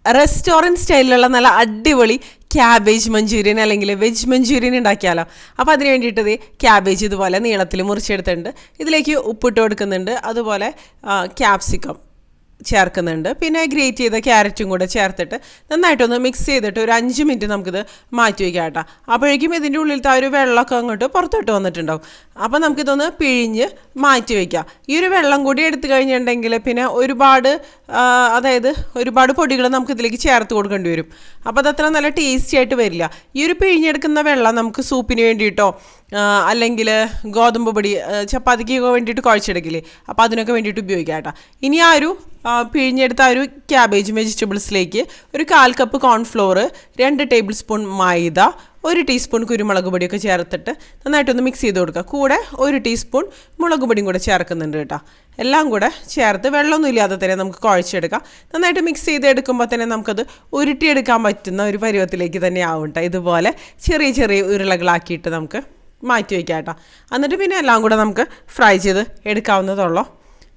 Restaurant സ്റ്റൈലിലുള്ള നല്ല അടിപൊളി cabbage manchurian അല്ലെങ്കിൽ വെജ് മഞ്ചൂരിയൻ ഉണ്ടാക്കിയാലോ. അപ്പോൾ അതിന് വേണ്ടിയിട്ട് ക്യാബേജ് ഇതുപോലെ നീളത്തിൽ മുറിച്ചെടുത്തിട്ടുണ്ട്. ഇതിലേക്ക് ഉപ്പിട്ട് കൊടുക്കുന്നുണ്ട്. അതുപോലെ ക്യാപ്സിക്കം ചേർക്കുന്നുണ്ട്. പിന്നെ ഗ്രേറ്റ് ചെയ്ത ക്യാരറ്റും കൂടെ ചേർത്തിട്ട് നന്നായിട്ടൊന്ന് മിക്സ് ചെയ്തിട്ട് ഒരു 5 മിനിറ്റ് നമുക്കിത് മാറ്റി വയ്ക്കാം കേട്ടോ. അപ്പോഴേക്കും ഇതിൻ്റെ ഉള്ളിലത്തെ ആ ഒരു വെള്ളമൊക്കെ അങ്ങോട്ട് പുറത്തോട്ട് വന്നിട്ടുണ്ടാവും. അപ്പോൾ നമുക്കിതൊന്ന് പിഴിഞ്ഞ് മാറ്റി വയ്ക്കാം. ഈ ഒരു വെള്ളം കൂടി എടുത്തു കഴിഞ്ഞിട്ടുണ്ടെങ്കിൽ പിന്നെ ഒരുപാട് പൊടികൾ നമുക്കിതിലേക്ക് ചേർത്ത് കൊടുക്കേണ്ടി വരും. അപ്പോൾ അതത്ര നല്ല ടേസ്റ്റി ആയിട്ട് വരില്ല. ഈ ഒരു പിഴിഞ്ഞെടുക്കുന്ന വെള്ളം നമുക്ക് സൂപ്പിന് വേണ്ടിയിട്ടോ അല്ലെങ്കിൽ ഗോതമ്പ് പൊടി ചപ്പാത്തിക്ക് വേണ്ടിയിട്ട് കുഴച്ചെടുക്കില്ലേ, അപ്പോൾ അതിനൊക്കെ വേണ്ടിയിട്ട് ഉപയോഗിക്കാം കേട്ടോ. ഇനി ആ ഒരു പിഴിഞ്ഞെടുത്ത ആ ഒരു ക്യാബേജ് വെജിറ്റബിൾസിലേക്ക് ഒരു 1/4 കപ്പ് കോൺഫ്ലോർ, 2 ടേബിൾ സ്പൂൺ മൈദ, 1 ടീസ്പൂൺ കുരുമുളക് പൊടിയൊക്കെ ചേർത്തിട്ട് നന്നായിട്ടൊന്ന് മിക്സ് ചെയ്ത് കൊടുക്കുക. കൂടെ 1 ടീസ്പൂൺ മുളക് പൊടിയും കൂടെ ചേർക്കുന്നുണ്ട് കേട്ടോ. എല്ലാം കൂടെ ചേർത്ത് വെള്ളമൊന്നും ഇല്ലാതെ തന്നെ നമുക്ക് കുഴച്ചെടുക്കാം. നന്നായിട്ട് മിക്സ് ചെയ്തെടുക്കുമ്പോൾ തന്നെ നമുക്കത് ഉരുട്ടിയെടുക്കാൻ പറ്റുന്ന ഒരു പരുവത്തിലേക്ക് തന്നെ ആവും കേട്ടോ. ഇതുപോലെ ചെറിയ ചെറിയ ഉരുളകളാക്കിയിട്ട് നമുക്ക് മാറ്റി വയ്ക്കാം കേട്ടോ. എന്നിട്ട് പിന്നെ എല്ലാം കൂടെ നമുക്ക് ഫ്രൈ ചെയ്ത് എടുക്കാവുന്നതുള്ളൂ.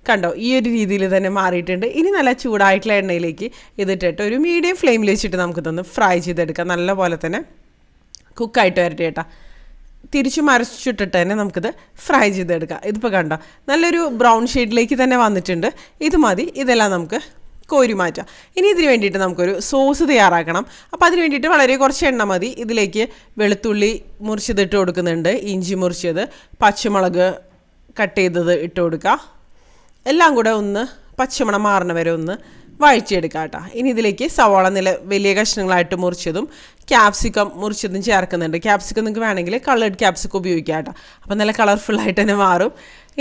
കണ്ടോ, ഈ ഒരു രീതിയിൽ തന്നെ മാറിയിട്ടുണ്ട്. ഇനി നല്ല ചൂടായിട്ടുള്ള എണ്ണയിലേക്ക് ഇതിട്ടിട്ട് ഒരു മീഡിയം ഫ്ലെയിമിൽ വെച്ചിട്ട് നമുക്കിതൊന്ന് ഫ്രൈ ചെയ്തെടുക്കാം. നല്ല പോലെ തന്നെ കുക്കായിട്ട് വരട്ടെ കേട്ടോ. തിരിച്ചു മറിച്ചിട്ടിട്ട് തന്നെ നമുക്കിത് ഫ്രൈ ചെയ്തെടുക്കാം. ഇതിപ്പോൾ കണ്ടോ, നല്ലൊരു ബ്രൗൺ ഷെയ്ഡിലേക്ക് തന്നെ വന്നിട്ടുണ്ട്. ഇത് മതി. ഇതെല്ലാം നമുക്ക് കോരി മാറ്റാം. ഇനി ഇതിന് വേണ്ടിയിട്ട് നമുക്കൊരു സോസ് തയ്യാറാക്കണം. അപ്പോൾ അതിന് വേണ്ടിയിട്ട് വളരെ കുറച്ച് എണ്ണ മതി. ഇതിലേക്ക് വെളുത്തുള്ളി മുറിച്ചത് കൊടുക്കുന്നുണ്ട്, ഇഞ്ചി മുറിച്ചത്, പച്ചമുളക് കട്ട് ചെയ്തത് ഇട്ട് കൊടുക്കുക. എല്ലാം കൂടെ ഒന്ന് പച്ചമണം മാറണ വരെ ഒന്ന് വഴറ്റിയെടുക്കാം കേട്ടോ. ഇനി ഇതിലേക്ക് സവാള വലിയ കഷ്ണങ്ങളായിട്ട് മുറിച്ചതും ക്യാപ്സിക്കം മുറിച്ചതും ചേർക്കുന്നുണ്ട്. ക്യാപ്സിക്കം നിങ്ങൾക്ക് വേണമെങ്കിൽ കളേർഡ് ക്യാപ്സിക്കം ഉപയോഗിക്കാം കേട്ടോ. അപ്പോൾ നല്ല കളർഫുള്ളായിട്ട് തന്നെ മാറും.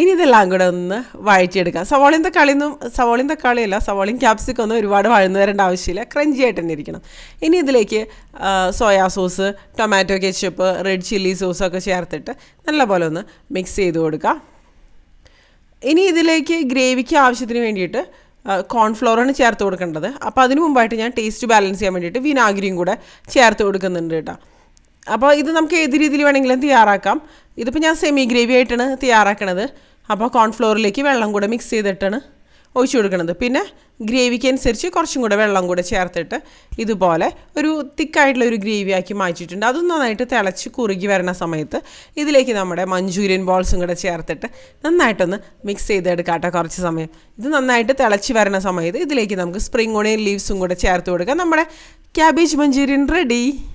ഇനി ഇതെല്ലാം കൂടെ ഒന്ന് വഴറ്റിയെടുക്കാം. സവാളയും തക്കാളിയല്ല, സവാളയും ക്യാപ്സിക്കം ഒന്നും ഒരുപാട് വഴന്നു വരേണ്ട ആവശ്യമില്ല. ക്രഞ്ചി ആയിട്ട് തന്നെ ഇരിക്കണം. ഇനി ഇതിലേക്ക് soya sauce, tomato ketchup, red chilli സോസൊക്കെ ചേർത്തിട്ട് നല്ലപോലെ ഒന്ന് മിക്സ് ചെയ്ത് കൊടുക്കാം. ഇനി ഇതിലേക്ക് ഗ്രേവിക്ക് ആവശ്യത്തിന് വേണ്ടിയിട്ട് കോൺഫ്ലോറാണ് ചേർത്ത് കൊടുക്കേണ്ടത്. അപ്പോൾ അതിന് മുമ്പായിട്ട് ഞാൻ ടേസ്റ്റ് ബാലൻസ് ചെയ്യാൻ വേണ്ടിയിട്ട് വിനാഗിരിയും കൂടെ ചേർത്ത് കൊടുക്കുന്നുണ്ട് കേട്ടോ. അപ്പോൾ ഇത് നമുക്ക് ഏത് രീതിയിൽ വേണമെങ്കിലും തയ്യാറാക്കാം. ഇതിപ്പോൾ ഞാൻ സെമി ഗ്രേവി ആയിട്ടാണ് തയ്യാറാക്കണത്. അപ്പോൾ കോൺഫ്ലോറിലേക്ക് വെള്ളം കൂടെ മിക്സ് ചെയ്തിട്ടാണ് ഒഴിച്ചു കൊടുക്കുന്നത്. പിന്നെ ഗ്രേവിക്ക് അനുസരിച്ച് കുറച്ചും കൂടെ വെള്ളം കൂടെ ചേർത്തിട്ട് ഇതുപോലെ ഒരു തിക്കായിട്ടുള്ള ഒരു ഗ്രേവി ആക്കി മാറ്റിയിട്ടുണ്ട്. അത് നന്നായിട്ട് തിളച്ച് കുറുകി വരുന്ന സമയത്ത് ഇതിലേക്ക് നമ്മുടെ മഞ്ചൂരിയൻ ബോൾസും കൂടെ ചേർത്തിട്ട് നന്നായിട്ടൊന്ന് മിക്സ് ചെയ്തെടുക്കാം കേട്ടോ. കുറച്ച് സമയം ഇത് നന്നായിട്ട് തിളച്ച് വരുന്ന സമയത്ത് ഇതിലേക്ക് നമുക്ക് സ്പ്രിംഗ് ഓണിയൻ ലീവ്സും കൂടെ ചേർത്ത് കൊടുക്കാം. നമ്മുടെ ക്യാബേജ് മഞ്ചൂരിയൻ റെഡി.